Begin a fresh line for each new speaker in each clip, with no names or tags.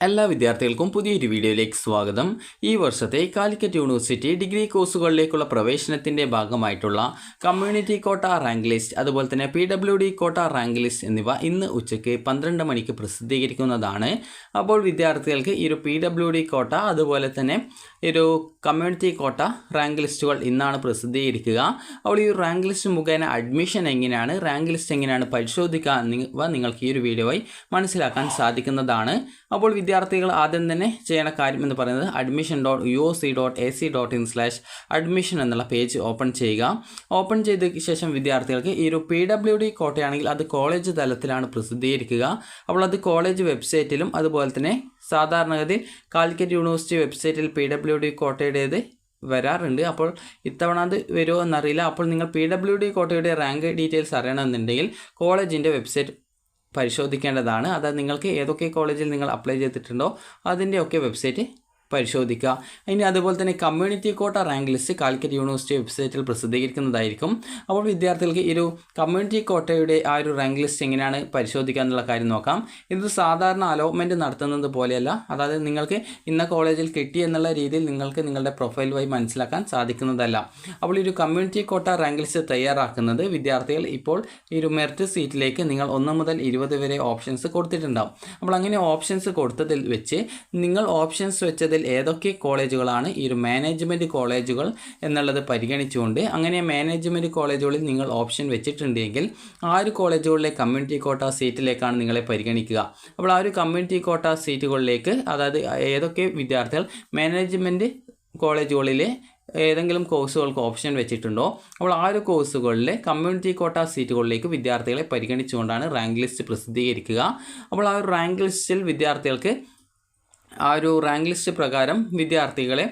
എല്ലാ വിദ്യാർത്ഥികൾക്കും പുതിയൊരു വീഡിയോയിലേക്ക് സ്വാഗതം. ഈ വർഷത്തെ കാലിക്കറ്റ് യൂണിവേഴ്സിറ്റി ഡിഗ്രി കോഴ്സുകളിലേക്കുള്ള പ്രവേശനത്തിൻ്റെ ഭാഗമായിട്ടുള്ള കമ്മ്യൂണിറ്റി കോട്ട റാങ്ക് ലിസ്റ്റ്, അതുപോലെ തന്നെ PWD കോട്ട റാങ്ക് ലിസ്റ്റ് എന്നിവ ഇന്ന് ഉച്ചയ്ക്ക് 12 മണിക്ക് പ്രസിദ്ധീകരിക്കുന്നതാണ്. അപ്പോൾ വിദ്യാർത്ഥികൾക്ക് ഈ ഒരു PWD കോട്ട അതുപോലെ തന്നെ ഒരു കമ്മ്യൂണിറ്റി കോട്ട റാങ്ക് ലിസ്റ്റുകൾ ഇന്നാണ് പ്രസിദ്ധീകരിക്കുക. അപ്പോൾ ഈ റാങ്ക് ലിസ്റ്റ് മുഖേന അഡ്മിഷൻ എങ്ങനെയാണ്, റാങ്ക് ലിസ്റ്റ് എങ്ങനെയാണ് പരിശോധിക്കുക എന്നിവ നിങ്ങൾക്ക് ഈ ഒരു വീഡിയോയിൽ മനസ്സിലാക്കാൻ സാധിക്കുന്നതാണ്. അപ്പോൾ വിദ്യാർത്ഥികൾ ആദ്യം തന്നെ ചെയ്യേണ്ട കാര്യം എന്ന് പറയുന്നത് admission.uoc.ac.in/admission എന്നുള്ള പേജ് ഓപ്പൺ ചെയ്യുക. ഓപ്പൺ ചെയ്ത ശേഷം വിദ്യാർത്ഥികൾക്ക് ഈ ഒരു PWD കോട്ടയാണെങ്കിൽ അത് കോളേജ് തലത്തിലാണ് പ്രസിദ്ധീകരിക്കുക. അപ്പോൾ അത് കോളേജ് വെബ്സൈറ്റിലും അതുപോലെ തന്നെ സാധാരണഗതിയിൽ കാലിക്കറ്റ് യൂണിവേഴ്സിറ്റി വെബ്സൈറ്റിൽ PWD കോട്ടയുടേത് വരാറുണ്ട്. അപ്പോൾ ഇത്തവണ അത് വരുമോ എന്നറിയില്ല. അപ്പോൾ നിങ്ങൾ PWD കോട്ടയുടെ റാങ്ക് ഡീറ്റെയിൽസ് അറിയണമെന്നുണ്ടെങ്കിൽ കോളേജിൻ്റെ വെബ്സൈറ്റ് പരിശോധിക്കേണ്ടതാണ്. അതായത് നിങ്ങൾക്ക് ഏതൊക്കെ കോളേജിൽ നിങ്ങൾ അപ്ലൈ ചെയ്തിട്ടുണ്ടോ അതിൻ്റെയൊക്കെ വെബ്സൈറ്റ് പരിശോധിക്കുക. ഇനി അതുപോലെ തന്നെ community quota rank list Calicut university വെബ്സൈറ്റിൽ പ്രസിദ്ധീകരിക്കുന്നതായിരിക്കും. അപ്പോൾ വിദ്യാർത്ഥികൾക്ക് ഈ ഒരു കമ്മ്യൂണിറ്റി കോട്ടയുടെ ആ ഒരു റാങ്ക് ലിസ്റ്റ് എങ്ങനെയാണ് പരിശോധിക്കുക എന്നുള്ള കാര്യം നോക്കാം. ഇത് സാധാരണ അലോട്ട്മെൻറ്റ് നടത്തുന്നത് പോലെയല്ല. അതായത് നിങ്ങൾക്ക് ഇന്ന കോളേജിൽ കിട്ടി എന്നുള്ള രീതിയിൽ നിങ്ങൾക്ക് നിങ്ങളുടെ പ്രൊഫൈൽ വഴി മനസ്സിലാക്കാൻ സാധിക്കുന്നതല്ല. അപ്പോൾ ഈ ഒരു കമ്മ്യൂണിറ്റി കോട്ട റാങ്ക് ലിസ്റ്റ് തയ്യാറാക്കുന്നത് വിദ്യാർത്ഥികൾ ഇപ്പോൾ ഈ ഒരു മെറിറ്റ് സീറ്റിലേക്ക് നിങ്ങൾ 1 മുതൽ 20 വരെ ഓപ്ഷൻസ് കൊടുത്തിട്ടുണ്ടാവും. അപ്പോൾ അങ്ങനെ ഓപ്ഷൻസ് കൊടുത്തതിൽ വെച്ച് നിങ്ങൾ ഓപ്ഷൻസ് വെച്ചതിൽ ഏതൊക്കെ കോളേജുകളാണ് ഈ ഒരു മാനേജ്മെൻറ്റ് കോളേജുകൾ എന്നുള്ളത് പരിഗണിച്ചുകൊണ്ട് അങ്ങനെ മാനേജ്മെൻറ്റ് കോളേജുകളിൽ നിങ്ങൾ ഓപ്ഷൻ വെച്ചിട്ടുണ്ടെങ്കിൽ ആ ഒരു കോളേജുകളിലെ കമ്മ്യൂണിറ്റി കോട്ട സീറ്റിലേക്കാണ് നിങ്ങളെ പരിഗണിക്കുക. അപ്പോൾ ആ ഒരു കമ്മ്യൂണിറ്റി കോട്ട സീറ്റുകളിലേക്ക്, അതായത് ഏതൊക്കെ വിദ്യാർത്ഥികൾ മാനേജ്മെൻറ്റ് കോളേജുകളിലെ ഏതെങ്കിലും കോഴ്സുകൾക്ക് ഓപ്ഷൻ വെച്ചിട്ടുണ്ടോ അപ്പോൾ ആ ഒരു കോഴ്സുകളിലെ കമ്മ്യൂണിറ്റി കോട്ട സീറ്റുകളിലേക്ക് വിദ്യാർത്ഥികളെ പരിഗണിച്ചുകൊണ്ടാണ് റാങ്ക് ലിസ്റ്റ് പ്രസിദ്ധീകരിക്കുക. അപ്പോൾ ആ ഒരു റാങ്ക് ലിസ്റ്റിൽ വിദ്യാർത്ഥികൾക്ക് ആ ഒരു റാങ്ക് ലിസ്റ്റ് പ്രകാരം വിദ്യാർത്ഥികളെ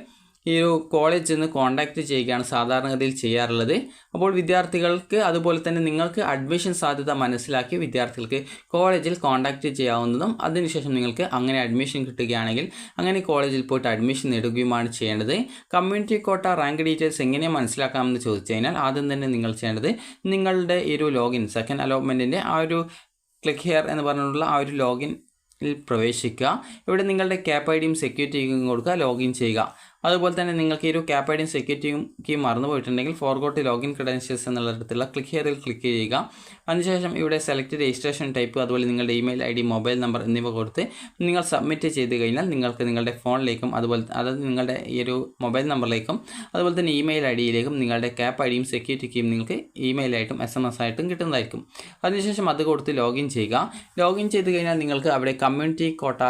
ഈ ഒരു കോളേജിൽ നിന്ന് കോൺടാക്റ്റ് ചെയ്യുകയാണ് സാധാരണഗതിയിൽ ചെയ്യാറുള്ളത്. അപ്പോൾ വിദ്യാർത്ഥികൾക്ക് അതുപോലെ തന്നെ നിങ്ങൾക്ക് അഡ്മിഷൻ സാധ്യത മനസ്സിലാക്കി വിദ്യാർത്ഥികൾക്ക് കോളേജിൽ കോൺടാക്റ്റ് ചെയ്യാവുന്നതും അതിനുശേഷം നിങ്ങൾക്ക് അങ്ങനെ അഡ്മിഷൻ കിട്ടുകയാണെങ്കിൽ അങ്ങനെ കോളേജിൽ പോയിട്ട് അഡ്മിഷൻ നേടുകയുമാണ് ചെയ്യേണ്ടത്. കമ്മ്യൂണിറ്റി കോട്ട റാങ്ക് ഡീറ്റെയിൽസ് എങ്ങനെ മനസ്സിലാക്കാമെന്ന് ചോദിച്ചു കഴിഞ്ഞാൽ ആദ്യം തന്നെ നിങ്ങൾ ചെയ്യേണ്ടത് നിങ്ങളുടെ ഈ ഒരു ലോഗിൻ സെക്കൻഡ് അലോട്ട്മെൻറ്റിൻ്റെ ആ ഒരു ക്ലിക്ക് ഹിയർ എന്ന് പറഞ്ഞിട്ടുള്ള ആ ഒരു ലോഗിൻ പ്രവേശിക്കുക. ഇവിടെ നിങ്ങളുടെ ക്യാപ് ഐഡിയും സെക്യൂരിറ്റി കീയും കൊടുക്കുക, ലോഗിൻ ചെയ്യുക. അതുപോലെ തന്നെ നിങ്ങൾക്ക് ഈ ഒരു ക്യാപ് ഐഡിയും സെക്യൂരിറ്റി കീ മറന്നു പോയിട്ടുണ്ടെങ്കിൽ ഫോർഗോട്ട് ലോഗിൻ ക്രെഡൻഷ്യൽസ് എന്നുള്ളിടത്തുള്ള ക്ലിക്ക് ഹിയറിൽ ക്ലിക്ക് ചെയ്യുക. അതിനുശേഷം ഇവിടെ സെലക്ട് രജിസ്ട്രേഷൻ ടൈപ്പ് അതുപോലെ നിങ്ങളുടെ ഇമെയിൽ ID, മൊബൈൽ നമ്പർ എന്നിവ കൊടുത്ത് നിങ്ങൾ സബ്മിറ്റ് ചെയ്ത് കഴിഞ്ഞാൽ നിങ്ങൾക്ക് നിങ്ങളുടെ ഫോണിലേക്കും അതുപോലെ അതായത് നിങ്ങളുടെ ഈ ഒരു മൊബൈൽ നമ്പറിലേക്കും അതുപോലെ തന്നെ ഇമെയിൽ IDയിലേക്കും നിങ്ങളുടെ ക്യാപ് ഐഡിയും സെക്യൂരിറ്റി കീയും നിങ്ങൾക്ക് ഇമെയിലായിട്ടും SMS ആയിട്ടും കിട്ടുന്നതായിരിക്കും. അതിനുശേഷം അത് കൊടുത്ത് ലോഗിൻ ചെയ്യുക. ലോഗിൻ ചെയ്ത് കഴിഞ്ഞാൽ നിങ്ങൾക്ക് അവിടെ കമ്മ്യൂണിറ്റി കോട്ട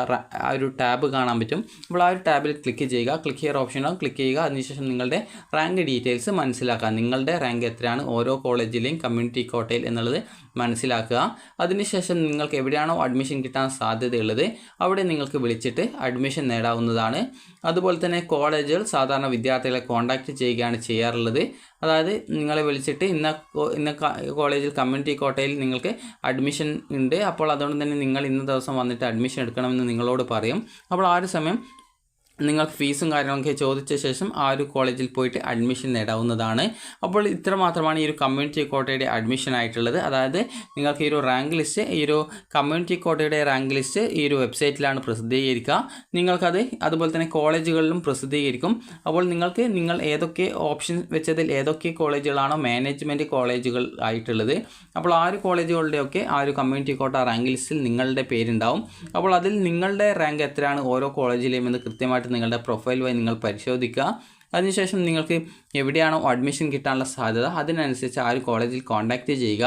ആ ഒരു ടാബ് കാണാൻ പറ്റും. അപ്പോൾ ആ ഒരു ടാബിൽ ക്ലിക്ക് ചെയ്യുക. ക്ലിക്ക് ഹിയർ ഓപ്ഷനോ ക്ലിക്ക് ചെയ്യുക. അതിനുശേഷം നിങ്ങളുടെ റാങ്ക് ഡീറ്റെയിൽസ് മനസ്സിലാക്കുക. നിങ്ങളുടെ റാങ്ക് എത്രയാണ് ഓരോ കോളേജിലെയും കമ്മ്യൂണിറ്റി കോട്ടയിൽ എന്നുള്ളത് മനസ്സിലാക്കുക. അതിനുശേഷം നിങ്ങൾക്ക് എവിടെയാണോ അഡ്മിഷൻ കിട്ടാൻ സാധ്യതയുള്ളത് അവിടെ നിങ്ങൾക്ക് വിളിച്ചിട്ട് അഡ്മിഷൻ നേടാവുന്നതാണ്. അതുപോലെ തന്നെ കോളേജുകൾ സാധാരണ വിദ്യാർത്ഥികളെ കോൺടാക്റ്റ് ചെയ്യുകയാണ് ചെയ്യാറുള്ളത്. അതായത് നിങ്ങളെ വിളിച്ചിട്ട് ഇന്ന കോളേജിൽ കമ്മ്യൂണിറ്റി കോട്ടയിൽ നിങ്ങൾക്ക് അഡ്മിഷൻ ഉണ്ട്, അപ്പോൾ അതുകൊണ്ട് തന്നെ നിങ്ങൾ ഇന്ന ദിവസം വന്നിട്ട് അഡ്മിഷൻ എടുക്കണമെന്ന് നിങ്ങളോട് പറയും. അപ്പോൾ ആ ഒരു സമയം നിങ്ങൾ ഫീസും കാര്യങ്ങളൊക്കെ ചോദിച്ച ശേഷം ആ ഒരു കോളേജിൽ പോയിട്ട് അഡ്മിഷൻ നേടാവുന്നതാണ്. അപ്പോൾ ഇത്ര മാത്രമാണ് ഈ ഒരു കമ്മ്യൂണിറ്റി കോട്ടയുടെ അഡ്മിഷൻ ആയിട്ടുള്ളത്. അതായത് നിങ്ങൾക്ക് ഈ ഒരു റാങ്ക് ലിസ്റ്റ്, ഈ ഒരു കമ്മ്യൂണിറ്റി കോട്ടയുടെ റാങ്ക് ലിസ്റ്റ് ഈ ഒരു വെബ്സൈറ്റിലാണ് പ്രസിദ്ധീകരിക്കുക. നിങ്ങൾക്കത് അതുപോലെ തന്നെ കോളേജുകളിലും പ്രസിദ്ധീകരിക്കും. അപ്പോൾ നിങ്ങൾ ഏതൊക്കെ ഓപ്ഷൻ വെച്ചതിൽ ഏതൊക്കെ കോളേജുകളാണോ മാനേജ്മെൻറ്റ് കോളേജുകൾ ആയിട്ടുള്ളത് അപ്പോൾ ആ ഒരു കോളേജുകളുടെയൊക്കെ ആ ഒരു കമ്മ്യൂണിറ്റി കോട്ട റാങ്ക് ലിസ്റ്റിൽ നിങ്ങളുടെ പേരുണ്ടാവും. അപ്പോൾ അതിൽ നിങ്ങളുടെ റാങ്ക് എത്രയാണ് ഓരോ കോളേജിലെയും എന്ന് കൃത്യമായിട്ട് നിങ്ങളുടെ പ്രൊഫൈൽ വഴി നിങ്ങൾ പരിശോധിക്കുക. അതിനുശേഷം നിങ്ങൾക്ക് എവിടെയാണോ അഡ്മിഷൻ കിട്ടാനുള്ള സാധ്യത അതിനനുസരിച്ച് ആ ഒരു കോളേജിൽ കോൺടാക്റ്റ് ചെയ്യുക.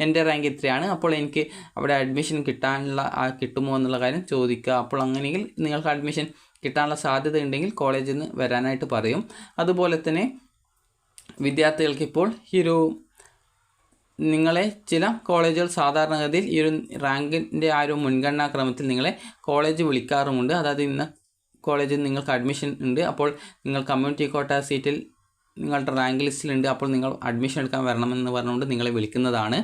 എൻ്റെ റാങ്ക് ഇത്രയാണ്, അപ്പോൾ എനിക്ക് അവിടെ അഡ്മിഷൻ കിട്ടുമോ എന്നുള്ള കാര്യം ചോദിക്കുക. അപ്പോൾ അങ്ങനെയെങ്കിൽ നിങ്ങൾക്ക് അഡ്മിഷൻ കിട്ടാനുള്ള സാധ്യത ഉണ്ടെങ്കിൽ കോളേജിൽ നിന്ന് വരാനായിട്ട് പറയും. അതുപോലെ തന്നെ വിദ്യാർത്ഥികൾക്ക് ഇപ്പോൾ ഈ ഒരു നിങ്ങളെ ചില കോളേജുകൾ സാധാരണഗതിയിൽ ഈ ഒരു റാങ്കിൻ്റെ ആ ഒരു മുൻഗണനാ ക്രമത്തിൽ നിങ്ങളെ കോളേജ് വിളിക്കാറുമുണ്ട്. അതായത് ഇന്ന കോളേജിൽ നിങ്ങൾക്ക് അഡ്മിഷൻ ഉണ്ട്, അപ്പോൾ നിങ്ങൾ കമ്മ്യൂണിറ്റി കോട്ട സീറ്റിൽ നിങ്ങളുടെ റാങ്ക് ലിസ്റ്റിലുണ്ട്, അപ്പോൾ നിങ്ങൾ അഡ്മിഷൻ എടുക്കാൻ വരണമെന്ന് പറഞ്ഞുകൊണ്ട് നിങ്ങളെ വിളിക്കുന്നതാണ്.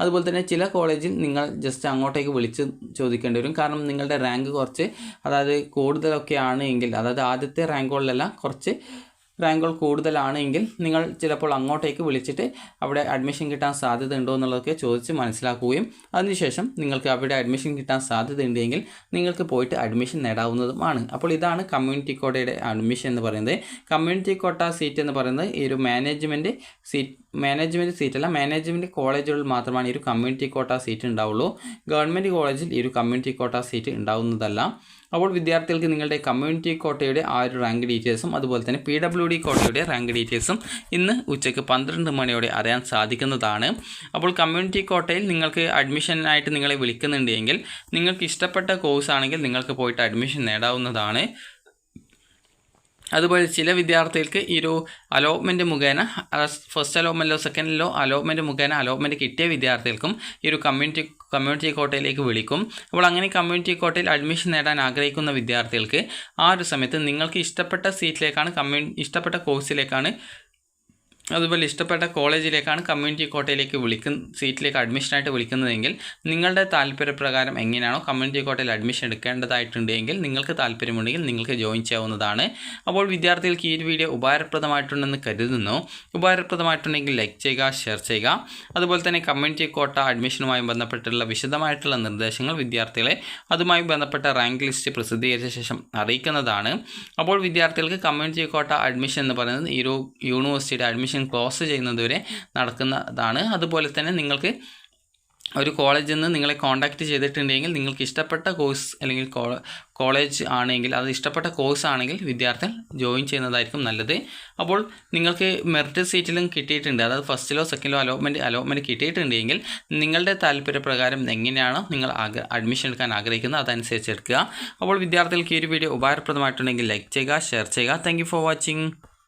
അതുപോലെ തന്നെ ചില കോളേജിൽ നിങ്ങൾ ജസ്റ്റ് അങ്ങോട്ടേക്ക് വിളിച്ച് ചോദിക്കേണ്ടി വരും. കാരണം നിങ്ങളുടെ റാങ്ക് കുറച്ച് അതായത് കൂടുതലൊക്കെ ആണ് എങ്കിൽ, അതായത് ആദ്യത്തെ റാങ്കുകളിലെല്ലാം കുറച്ച് റാങ്കുകൾ കൂടുതലാണെങ്കിൽ നിങ്ങൾ ചിലപ്പോൾ അങ്ങോട്ടേക്ക് വിളിച്ചിട്ട് അവിടെ അഡ്മിഷൻ കിട്ടാൻ സാധ്യത ഉണ്ടോ എന്നുള്ളതൊക്കെ ചോദിച്ച് മനസ്സിലാക്കുകയും അതിനുശേഷം നിങ്ങൾക്ക് അവിടെ അഡ്മിഷൻ കിട്ടാൻ സാധ്യത ഉണ്ടെങ്കിൽ നിങ്ങൾക്ക് പോയിട്ട് അഡ്മിഷൻ നേടാവുന്നതുമാണ്. അപ്പോൾ ഇതാണ് കമ്മ്യൂണിറ്റി കോട്ടയുടെ അഡ്മിഷൻ എന്ന് പറയുന്നത്. കമ്മ്യൂണിറ്റി കോട്ട സീറ്റ് എന്ന് പറയുന്നത് ഈ ഒരു മാനേജ്മെൻറ്റ് സീറ്റല്ല, മാനേജ്മെൻറ്റ് കോളേജുകളിൽ മാത്രമാണ് ഈ ഒരു കമ്മ്യൂണിറ്റി കോട്ട സീറ്റ് ഉണ്ടാവുള്ളൂ. ഗവൺമെൻറ് കോളേജിൽ ഈ ഒരു കമ്മ്യൂണിറ്റി കോട്ട സീറ്റ് ഉണ്ടാവുന്നതല്ല. അപ്പോൾ വിദ്യാർത്ഥികൾക്ക് നിങ്ങളുടെ കമ്മ്യൂണിറ്റി കോട്ടയുടെ ആ ഒരു റാങ്ക് ഡീറ്റെയിൽസും അതുപോലെ തന്നെ PWD കോട്ടയുടെ റാങ്ക് ഡീറ്റെയിൽസും ഇന്ന് ഉച്ചയ്ക്ക് 12 മണിയോടെ അറിയാൻ സാധിക്കുന്നതാണ്. അപ്പോൾ കമ്മ്യൂണിറ്റി കോട്ടയിൽ നിങ്ങൾക്ക് അഡ്മിഷനായിട്ട് നിങ്ങളെ വിളിക്കുന്നുണ്ടെങ്കിൽ നിങ്ങൾക്ക് ഇഷ്ടപ്പെട്ട കോഴ്സ് ആണെങ്കിൽ നിങ്ങൾക്ക് പോയിട്ട് അഡ്മിഷൻ നേടാവുന്നതാണ്. അതുപോലെ ചില വിദ്യാർത്ഥികൾക്ക് ഈ ഒരു അലോട്ട്മെൻറ്റ് മുഖേന ഫസ്റ്റ് അലോട്ട്മെൻറ്റിലോ സെക്കൻഡിലോ അലോട്ട്മെൻറ്റ് മുഖേന അലോട്ട്മെൻറ്റ് കിട്ടിയ വിദ്യാർത്ഥികൾക്കും ഈ ഒരു കമ്മ്യൂണിറ്റി കോട്ടയിലേക്ക് വിളിക്കും. അപ്പോൾ അങ്ങനെ കമ്മ്യൂണിറ്റി കോട്ടയിൽ അഡ്മിഷൻ നേടാൻ ആഗ്രഹിക്കുന്ന വിദ്യാർത്ഥികൾക്ക് ആ ഒരു സമയത്ത് നിങ്ങൾക്ക് ഇഷ്ടപ്പെട്ട സീറ്റിലേക്കാണ് ഇഷ്ടപ്പെട്ട കോഴ്സിലേക്കാണ് അതുപോലെ ഇഷ്ടപ്പെട്ട കോളേജിലേക്കാണ് കമ്മ്യൂണിറ്റി കോട്ടയിലേക്ക് സീറ്റിലേക്ക് അഡ്മിഷനായിട്ട് വിളിക്കുന്നതെങ്കിൽ നിങ്ങളുടെ താല്പര്യപ്രകാരം എങ്ങനെയാണോ കമ്മ്യൂണിറ്റി കോട്ടയിൽ അഡ്മിഷൻ എടുക്കേണ്ടതായിട്ടുണ്ടെങ്കിൽ നിങ്ങൾക്ക് താല്പര്യമുണ്ടെങ്കിൽ നിങ്ങൾക്ക് ജോയിൻ ചെയ്യാവുന്നതാണ്. അപ്പോൾ വിദ്യാർത്ഥികൾക്ക് ഈ ഒരു വീഡിയോ ഉപകാരപ്രദമായിട്ടുണ്ടെന്ന് കരുതുന്നു. ഉപകാരപ്രദമായിട്ടുണ്ടെങ്കിൽ ലൈക്ക് ചെയ്യുക, ഷെയർ ചെയ്യുക. അതുപോലെ തന്നെ കമ്മ്യൂണിറ്റി കോട്ട അഡ്മിഷനുമായി ബന്ധപ്പെട്ടുള്ള വിശദമായിട്ടുള്ള നിർദ്ദേശങ്ങൾ വിദ്യാർത്ഥികളെ അതുമായി ബന്ധപ്പെട്ട റാങ്ക് ലിസ്റ്റ് പ്രസിദ്ധീകരിച്ച ശേഷം അറിയിക്കുന്നതാണ്. അപ്പോൾ വിദ്യാർത്ഥികൾക്ക് കമ്മ്യൂണിറ്റി കോട്ട അഡ്മിഷൻ എന്ന് പറയുന്നത് ഈ ഒരു യൂണിവേഴ്സിറ്റിയുടെ അഡ്മിഷൻ ക്ലോസ് ചെയ്യുന്നതുവരെ നടക്കുന്നതാണ്. അതുപോലെ തന്നെ നിങ്ങൾക്ക് ഒരു കോളേജിൽ നിന്ന് നിങ്ങളെ കോൺടാക്റ്റ് ചെയ്തിട്ടുണ്ടെങ്കിൽ നിങ്ങൾക്ക് ഇഷ്ടപ്പെട്ട കോഴ്സ് അല്ലെങ്കിൽ കോളേജ് ആണെങ്കിൽ അത് ഇഷ്ടപ്പെട്ട കോഴ്സ് ആണെങ്കിൽ വിദ്യാർത്ഥികൾ ജോയിൻ ചെയ്യുന്നതായിരിക്കും നല്ലത്. അപ്പോൾ നിങ്ങൾക്ക് മെറിറ്റ് സീറ്റിലും കിട്ടിയിട്ടുണ്ട്, അതായത് ഫസ്റ്റിലോ സെക്കൻഡിലോ അലോട്ട്മെൻറ്റ് കിട്ടിയിട്ടുണ്ടെങ്കിൽ നിങ്ങളുടെ താല്പര്യപ്രകാരം എങ്ങനെയാണോ നിങ്ങൾ അഡ്മിഷൻ എടുക്കാൻ ആഗ്രഹിക്കുന്നത് അതനുസരിച്ച് എടുക്കുക. അപ്പോൾ വിദ്യാർത്ഥികൾക്ക് ഈ ഒരു വീഡിയോ ഉപകാരപ്രദമായിട്ടുണ്ടെങ്കിൽ ലൈക്ക് ചെയ്യുക, ഷെയർ ചെയ്യുക. Thank you for watching.